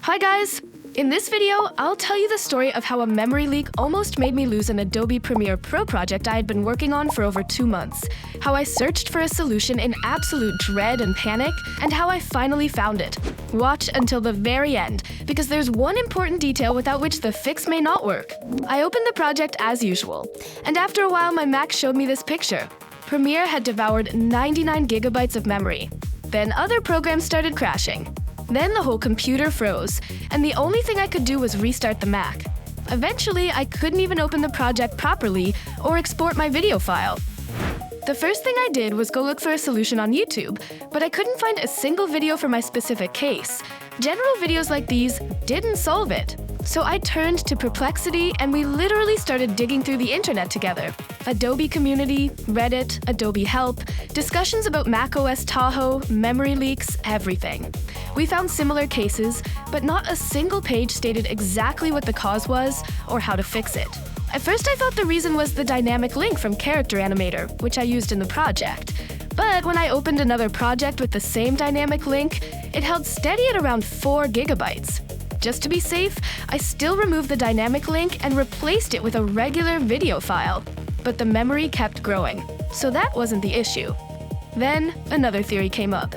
Hi guys! In this video, I'll tell you the story of how a memory leak almost made me lose an Adobe Premiere Pro project I had been working on for over 2 months, how I searched for a solution in absolute dread and panic, and how I finally found it. Watch until the very end, because there's one important detail without which the fix may not work. I opened the project as usual, and after a while my Mac showed me this picture. Premiere had devoured 99 gigabytes of memory. Then other programs started crashing. Then the whole computer froze, and the only thing I could do was restart the Mac. Eventually, I couldn't even open the project properly or export my video file. The first thing I did was go look for a solution on YouTube, but I couldn't find a single video for my specific case. General videos like these didn't solve it. So I turned to Perplexity, and we literally started digging through the internet together. Adobe community, Reddit, Adobe help, discussions about macOS Tahoe, memory leaks, everything. We found similar cases, but not a single page stated exactly what the cause was or how to fix it. At first I thought the reason was the dynamic link from Character Animator, which I used in the project. But when I opened another project with the same dynamic link, it held steady at around 4 gigabytes. Just to be safe, I still removed the dynamic link and replaced it with a regular video file. But the memory kept growing, so that wasn't the issue. Then another theory came up.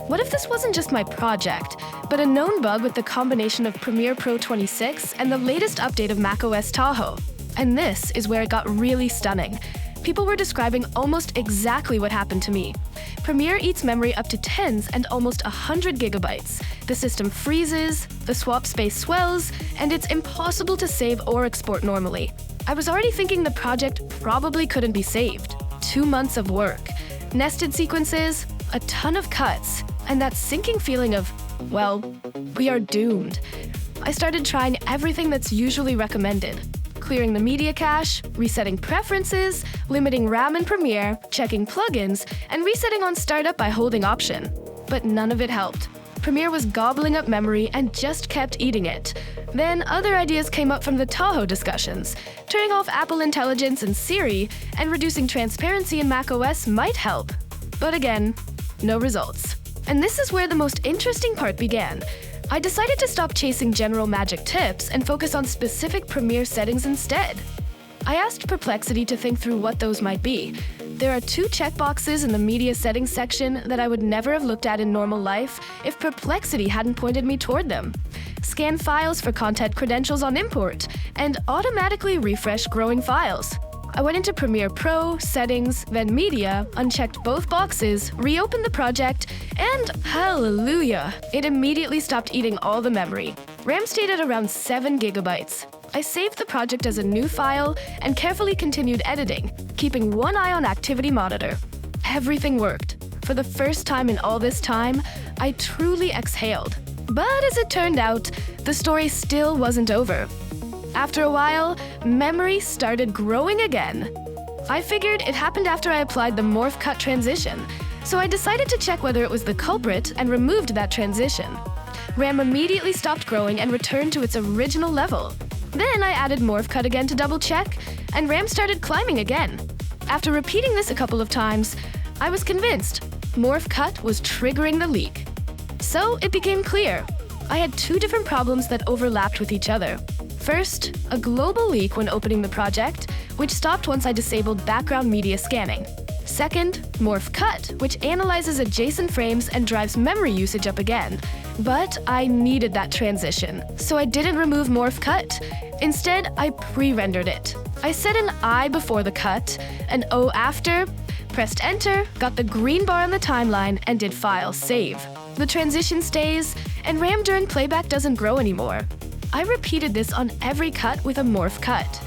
What if this wasn't just my project, but a known bug with the combination of Premiere Pro 26 and the latest update of macOS Tahoe? And this is where it got really stunning. People were describing almost exactly what happened to me. Premiere eats memory up to tens and almost 100 gigabytes. The system freezes, the swap space swells, and it's impossible to save or export normally. I was already thinking the project probably couldn't be saved. 2 months of work, nested sequences, a ton of cuts, and that sinking feeling of, well, we are doomed. I started trying everything that's usually recommended. Clearing the media cache, resetting preferences, limiting RAM in Premiere, checking plugins, and resetting on startup by holding Option. But none of it helped. Premiere was gobbling up memory and just kept eating it. Then other ideas came up from the Tahoe discussions. Turning off Apple Intelligence and Siri and reducing transparency in macOS might help. But again, no results. And this is where the most interesting part began. I decided to stop chasing general magic tips and focus on specific Premiere settings instead. I asked Perplexity to think through what those might be. There are 2 checkboxes in the media settings section that I would never have looked at in normal life if Perplexity hadn't pointed me toward them. Scan files for content credentials on import, and automatically refresh growing files. I went into Premiere Pro, Settings, then Media, unchecked both boxes, reopened the project, and hallelujah! It immediately stopped eating all the memory. RAM stayed at around 7 gigabytes. I saved the project as a new file and carefully continued editing, keeping one eye on Activity Monitor. Everything worked. For the first time in all this time, I truly exhaled. But as it turned out, the story still wasn't over. After a while, memory started growing again. I figured it happened after I applied the morph cut transition, so I decided to check whether it was the culprit and removed that transition. RAM immediately stopped growing and returned to its original level. Then I added morph cut again to double check, and RAM started climbing again. After repeating this a couple of times, I was convinced morph cut was triggering the leak. So it became clear. I had 2 different problems that overlapped with each other. First, a global leak when opening the project, which stopped once I disabled background media scanning. Second, morph cut, which analyzes adjacent frames and drives memory usage up again. But I needed that transition, so I didn't remove morph cut. Instead, I pre-rendered it. I set an I before the cut, an O after, pressed enter, got the green bar on the timeline, and did file save. The transition stays, and RAM during playback doesn't grow anymore. I repeated this on every cut with a morph cut.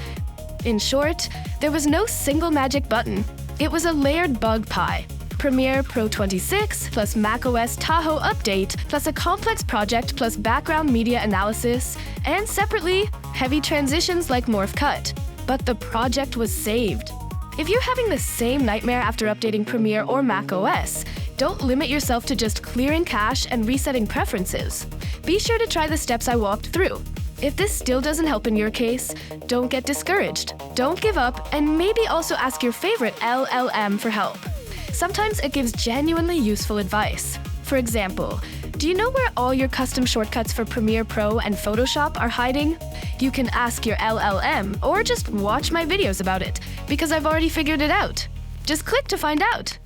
In short, there was no single magic button. It was a layered bug pie. Premiere Pro 26 plus macOS Tahoe update plus a complex project plus background media analysis, and separately, heavy transitions like morph cut. But the project was saved. If you're having the same nightmare after updating Premiere or macOS, don't limit yourself to just clearing cache and resetting preferences. Be sure to try the steps I walked through. If this still doesn't help in your case, don't get discouraged. Don't give up, and maybe also ask your favorite LLM for help. Sometimes it gives genuinely useful advice. For example, Do you know where all your custom shortcuts for Premiere Pro and Photoshop are hiding? You can ask your LLM or just watch my videos about it, because I've already figured it out. Just click to find out.